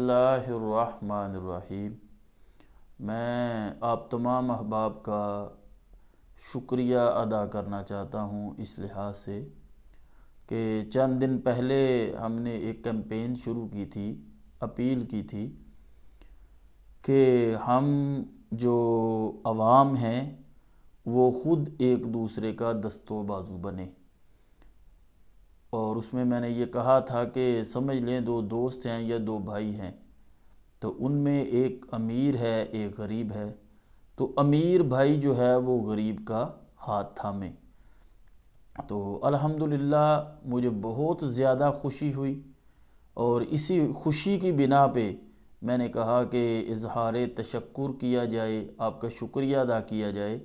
اللہ الرحمن الرحیم۔ میں آپ تمام احباب کا شکریہ ادا کرنا چاہتا ہوں اس لحاظ سے کہ چند دن پہلے ہم نے ایک کیمپین شروع کی تھی، اپیل کی تھی کہ ہم جو عوام ہیں وہ خود ایک دوسرے کا دست و بازو بنے، اور اس میں نے یہ کہا تھا کہ سمجھ لیں دو دوست ہیں یا دو بھائی ہیں، تو ان میں ایک امیر ہے ایک غریب ہے، تو امیر بھائی جو ہے وہ غریب کا ہاتھ تھامے۔ تو الحمدللہ مجھے بہت زیادہ خوشی ہوئی، اور اسی خوشی کی بنا پہ میں نے کہا کہ اظہار تشکر کیا جائے، آپ کا شکریہ ادا کیا جائے،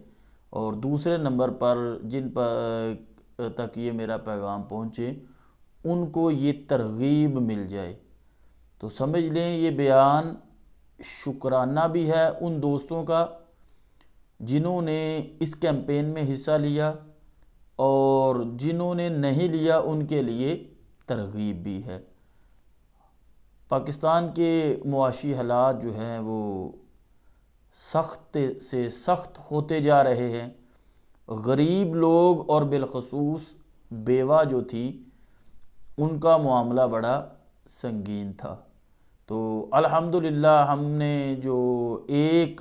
اور دوسرے نمبر پر جن پر تک یہ میرا پیغام پہنچے ان کو یہ ترغیب مل جائے۔ تو سمجھ لیں یہ بیان شکرانہ بھی ہے ان دوستوں کا جنہوں نے اس کیمپین میں حصہ لیا، اور جنہوں نے نہیں لیا ان کے لیے ترغیب بھی ہے۔ پاکستان کے معاشی حالات جو ہیں وہ سخت سے سخت ہوتے جا رہے ہیں۔ غریب لوگ اور بالخصوص بیوہ جو تھی ان کا معاملہ بڑا سنگین تھا۔ تو الحمدللہ ہم نے جو ایک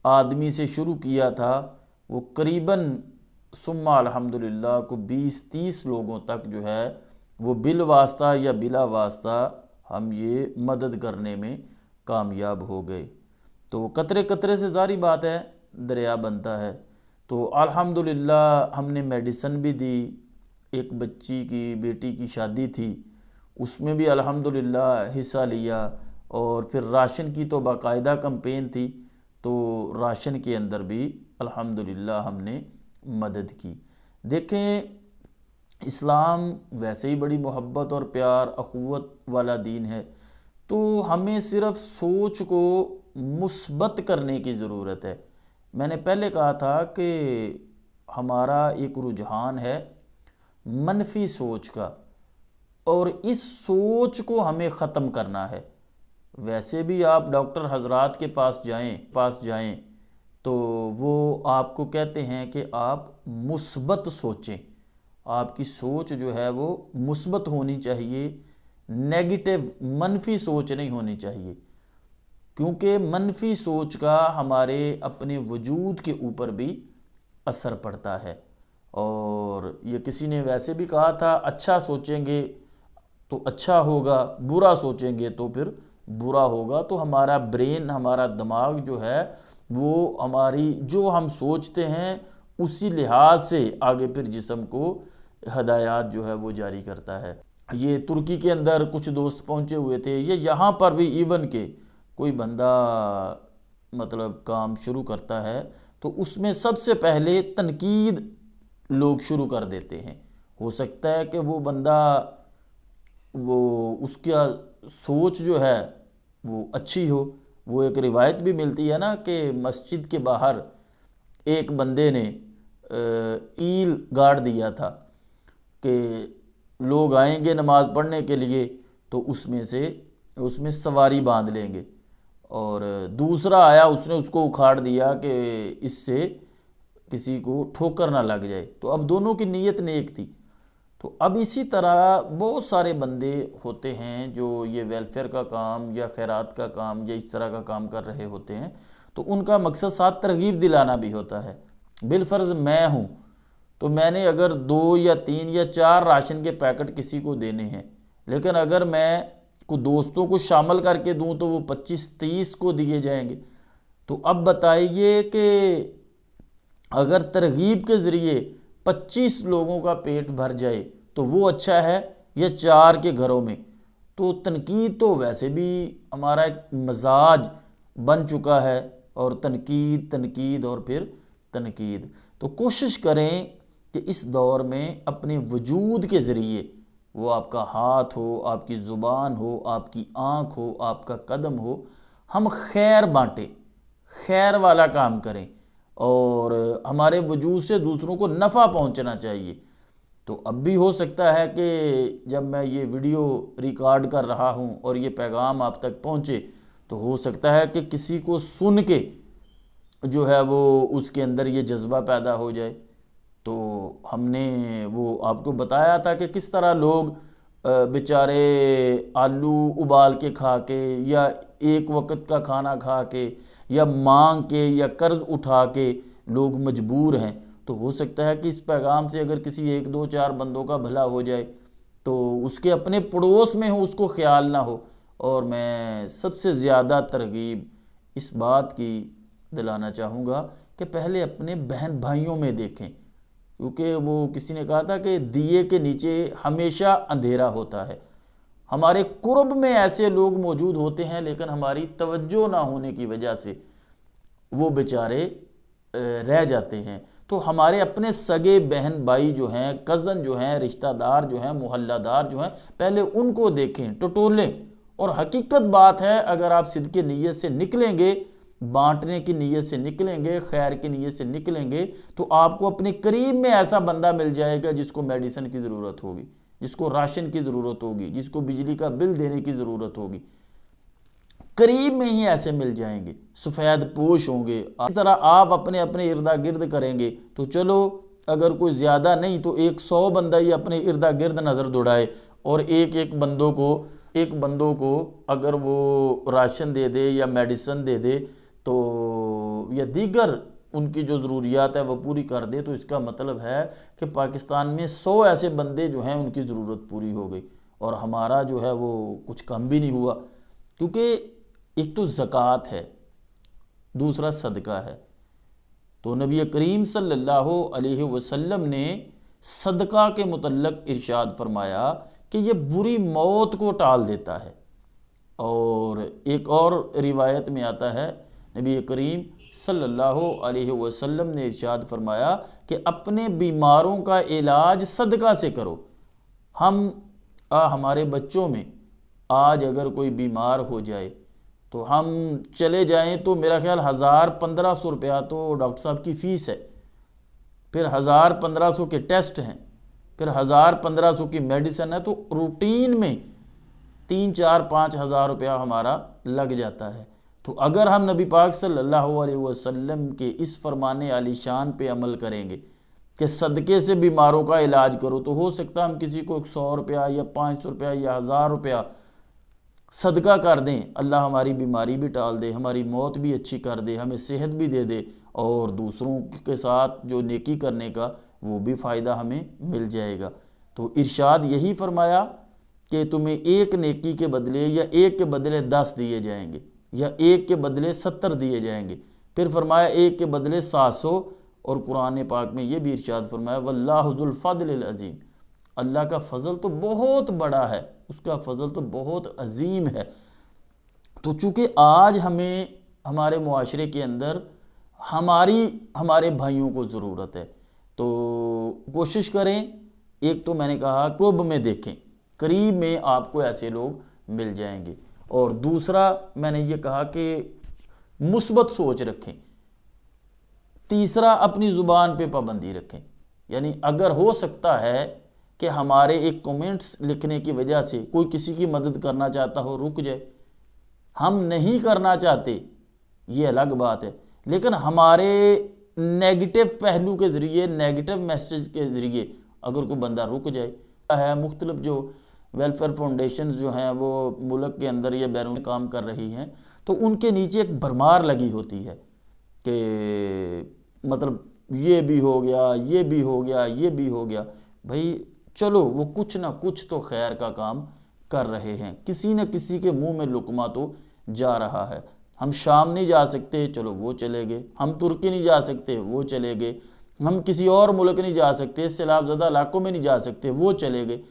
آدمی سے شروع کیا تھا وہ قریباً ثم الحمدللہ کو 20-30 لوگوں تک جو ہے وہ بالواسطہ یا بلا واسطہ ہم یہ مدد کرنے میں کامیاب ہو گئے۔ تو قطرے قطرے سے ظاہری بات ہے دریا بنتا ہے۔ تو الحمدللہ ہم نے میڈیسن بھی دی، ایک بچی کی بیٹی کی شادی تھی اس میں بھی الحمدللہ حصہ لیا، اور پھر راشن کی تو باقاعدہ کمپین تھی، تو راشن کے اندر بھی الحمدللہ ہم نے مدد کی۔ دیکھیں اسلام ویسے ہی بڑی محبت اور پیار اخوت والا دین ہے، تو ہمیں صرف سوچ کو مثبت کرنے کی ضرورت ہے۔ میں نے پہلے کہا تھا کہ ہمارا ایک رجحان ہے منفی سوچ کا، اور اس سوچ کو ہمیں ختم کرنا ہے۔ ویسے بھی آپ ڈاکٹر حضرات کے پاس جائیں تو وہ آپ کو کہتے ہیں کہ آپ مثبت سوچیں، آپ کی سوچ جو ہے وہ مثبت ہونی چاہیے، نیگیٹو منفی سوچ نہیں ہونی چاہیے، کیونکہ منفی سوچ کا ہمارے اپنے وجود کے اوپر بھی اثر پڑتا ہے۔ اور یہ کسی نے ویسے بھی کہا تھا اچھا سوچیں گے تو اچھا ہوگا، برا سوچیں گے تو پھر برا ہوگا۔ تو ہمارا برین، ہمارا دماغ جو ہے وہ ہماری جو ہم سوچتے ہیں اسی لحاظ سے آگے پھر جسم کو ہدایات جو ہے وہ جاری کرتا ہے۔ یہ ترکی کے اندر کچھ دوست پہنچے ہوئے تھے، یہ یہاں پر بھی ایون کہ کوئی بندہ مطلب کام شروع کرتا ہے تو اس میں سب سے پہلے تنقید لوگ شروع کر دیتے ہیں۔ ہو سکتا ہے کہ وہ بندہ اس کا سوچ جو ہے وہ اچھی ہو۔ وہ ایک روایت بھی ملتی ہے نا کہ مسجد کے باہر ایک بندے نے ایل گاڑ دیا تھا کہ لوگ آئیں گے نماز پڑھنے کے لیے تو اس میں سواری باندھ لیں گے، اور دوسرا آیا اس نے اس کو اکھاڑ دیا کہ اس سے کسی کو ٹھوکر نہ لگ جائے۔ تو اب دونوں کی نیت نیک تھی۔ تو اب اسی طرح بہت سارے بندے ہوتے ہیں جو یہ ویلفیئر کا کام یا خیرات کا کام یا اس طرح کا کام کر رہے ہوتے ہیں، تو ان کا مقصد ساتھ ترغیب دلانا بھی ہوتا ہے۔ بالفرض میں ہوں تو میں نے اگر 2 یا 3 یا 4 راشن کے پیکٹ کسی کو دینے ہیں، لیکن اگر میں دوستوں کو شامل کر کے دوں تو وہ 25-30 کو دیے جائیں گے۔ تو اب بتائیے کہ اگر ترغیب کے ذریعے 25 لوگوں کا پیٹ بھر جائے تو وہ اچھا ہے یا 4 کے گھروں میں؟ تو تنقید تو ویسے بھی ہمارا ایک مزاج بن چکا ہے، اور تنقید اور پھر تنقید۔ تو کوشش کریں کہ اس دور میں اپنے وجود کے ذریعے، وہ آپ کا ہاتھ ہو، آپ کی زبان ہو، آپ کی آنکھ ہو، آپ کا قدم ہو، ہم خیر بانٹیں، خیر والا کام کریں، اور ہمارے وجود سے دوسروں کو نفع پہنچنا چاہیے۔ تو اب بھی ہو سکتا ہے کہ جب میں یہ ویڈیو ریکارڈ کر رہا ہوں اور یہ پیغام آپ تک پہنچے تو ہو سکتا ہے کہ کسی کو سن کے جو ہے وہ اس کے اندر یہ جذبہ پیدا ہو جائے۔ تو ہم نے وہ آپ کو بتایا تھا کہ کس طرح لوگ بیچارے آلو ابال کے کھا کے یا ایک وقت کا کھانا کھا کے یا مانگ کے یا قرض اٹھا کے لوگ مجبور ہیں۔ تو ہو سکتا ہے کہ اس پیغام سے اگر کسی 1 2 4 بندوں کا بھلا ہو جائے تو اس کے اپنے پڑوس میں ہو اس کو خیال نہ ہو۔ اور میں سب سے زیادہ ترغیب اس بات کی دلانا چاہوں گا کہ پہلے اپنے بہن بھائیوں میں دیکھیں، کیونکہ وہ کسی نے کہا تھا کہ دیے کے نیچے ہمیشہ اندھیرا ہوتا ہے۔ ہمارے قرب میں ایسے لوگ موجود ہوتے ہیں لیکن ہماری توجہ نہ ہونے کی وجہ سے وہ بیچارے رہ جاتے ہیں۔ تو ہمارے اپنے سگے بہن بھائی جو ہیں، کزن جو ہیں، رشتہ دار جو ہیں، محلہ دار جو ہیں، پہلے ان کو دیکھیں، ٹٹولیں۔ اور حقیقت بات ہے اگر آپ صدقے نیت سے نکلیں گے، بانٹنے کی نیت سے نکلیں گے، خیر کی نیت سے نکلیں گے، تو آپ کو اپنے قریب میں ایسا بندہ مل جائے گا جس کو میڈیسن کی ضرورت ہوگی، جس کو راشن کی ضرورت ہوگی، جس کو بجلی کا بل دینے کی ضرورت ہوگی، قریب میں ہی ایسے مل جائیں گے، سفید پوش ہوں گے۔ اس طرح آپ اپنے اپنے اردا گرد کریں گے تو چلو اگر کوئی زیادہ نہیں تو 100 بندہ ہی اپنے اردا گرد نظر دوڑائے اور ایک بندوں کو اگر وہ راشن دے دے یا میڈیسن دے دے تو یا دیگر ان کی جو ضروریات ہے وہ پوری کر دے، تو اس کا مطلب ہے کہ پاکستان میں 100 ایسے بندے جو ہیں ان کی ضرورت پوری ہو گئی اور ہمارا جو ہے وہ کچھ کم بھی نہیں ہوا۔ کیونکہ ایک تو زکوٰۃ ہے، دوسرا صدقہ ہے۔ تو نبی کریم صلی اللہ علیہ وسلم نے صدقہ کے متعلق ارشاد فرمایا کہ یہ بری موت کو ٹال دیتا ہے۔ اور ایک اور روایت میں آتا ہے نبی کریم صلی اللہ علیہ وسلم نے ارشاد فرمایا کہ اپنے بیماروں کا علاج صدقہ سے کرو۔ ہمارے بچوں میں آج اگر کوئی بیمار ہو جائے تو ہم چلے جائیں تو میرا خیال 1000-1500 روپیہ تو ڈاکٹر صاحب کی فیس ہے، پھر 1000-1500 کے ٹیسٹ ہیں، پھر 1000-1500 کی میڈیسن ہے، تو روٹین میں 3-4-5 ہزار روپیہ ہمارا لگ جاتا ہے۔ تو اگر ہم نبی پاک صلی اللہ علیہ وسلم کے اس فرمان عالی شان پہ عمل کریں گے کہ صدقے سے بیماروں کا علاج کرو، تو ہو سکتا ہم کسی کو 100 روپیہ یا 500 روپیہ یا 1000 روپیہ صدقہ کر دیں، اللہ ہماری بیماری بھی ٹال دے، ہماری موت بھی اچھی کر دے، ہمیں صحت بھی دے دے، اور دوسروں کے ساتھ جو نیکی کرنے کا وہ بھی فائدہ ہمیں مل جائے گا۔ تو ارشاد یہی فرمایا کہ تمہیں ایک نیکی کے بدلے یا ایک کے بدلے 10 دیے جائیں گے یا ایک کے بدلے 70 دیے جائیں گے، پھر فرمایا ایک کے بدلے 700، اور قرآن پاک میں یہ بھی ارشاد فرمایا واللہ ذو الفضل العظیم، اللہ کا فضل تو بہت بڑا ہے، اس کا فضل تو بہت عظیم ہے۔ تو چونکہ آج ہمیں ہمارے معاشرے کے اندر ہمارے بھائیوں کو ضرورت ہے، تو کوشش کریں، ایک تو میں نے کہا قرب میں دیکھیں، قریب میں آپ کو ایسے لوگ مل جائیں گے، اور دوسرا میں نے یہ کہا کہ مثبت سوچ رکھیں، تیسرا اپنی زبان پہ پابندی رکھیں، یعنی اگر ہو سکتا ہے کہ ہمارے ایک کومنٹس لکھنے کی وجہ سے کوئی کسی کی مدد کرنا چاہتا ہو رک جائے، ہم نہیں کرنا چاہتے یہ الگ بات ہے، لیکن ہمارے نیگیٹو پہلو کے ذریعے، نیگیٹو میسیج کے ذریعے اگر کوئی بندہ رک جائے ہے، مختلف جو ویلفیئر فاؤنڈیشنز جو ہیں وہ ملک کے اندر یا بیرون کام کر رہی ہیں، تو ان کے نیچے ایک بھرمار لگی ہوتی ہے کہ مطلب یہ بھی ہو گیا، یہ بھی ہو گیا، یہ بھی ہو گیا۔ بھائی چلو وہ کچھ نہ کچھ تو خیر کا کام کر رہے ہیں، کسی نہ کسی کے منہ میں لقمہ تو جا رہا ہے۔ ہم شام نہیں جا سکتے، چلو وہ چلے گئے، ہم ترکی نہیں جا سکتے، وہ چلے گئے، ہم کسی اور ملک نہیں جا سکتے، سیلاب زدہ علاقوں میں نہیں جا سکتے، وہ چلے گئے۔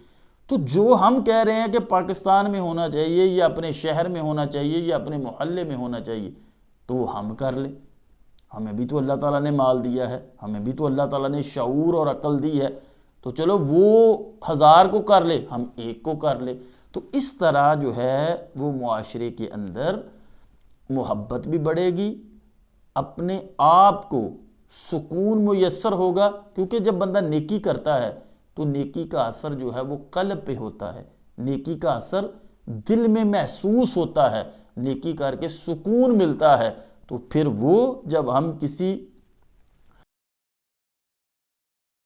تو جو ہم کہہ رہے ہیں کہ پاکستان میں ہونا چاہیے یا اپنے شہر میں ہونا چاہیے یا اپنے محلے میں ہونا چاہیے، تو وہ ہم کر لیں۔ ہمیں بھی تو اللہ تعالیٰ نے مال دیا ہے، ہمیں بھی تو اللہ تعالیٰ نے شعور اور عقل دی ہے، تو چلو وہ 1000 کو کر لے، ہم 1 کو کر لے۔ تو اس طرح جو ہے وہ معاشرے کے اندر محبت بھی بڑھے گی، اپنے آپ کو سکون میسر ہوگا، کیونکہ جب بندہ نیکی کرتا ہے تو نیکی کا اثر جو ہے وہ قلب پہ ہوتا ہے، نیکی کا اثر دل میں محسوس ہوتا ہے، نیکی کر کے سکون ملتا ہے۔ تو پھر وہ جب ہم کسی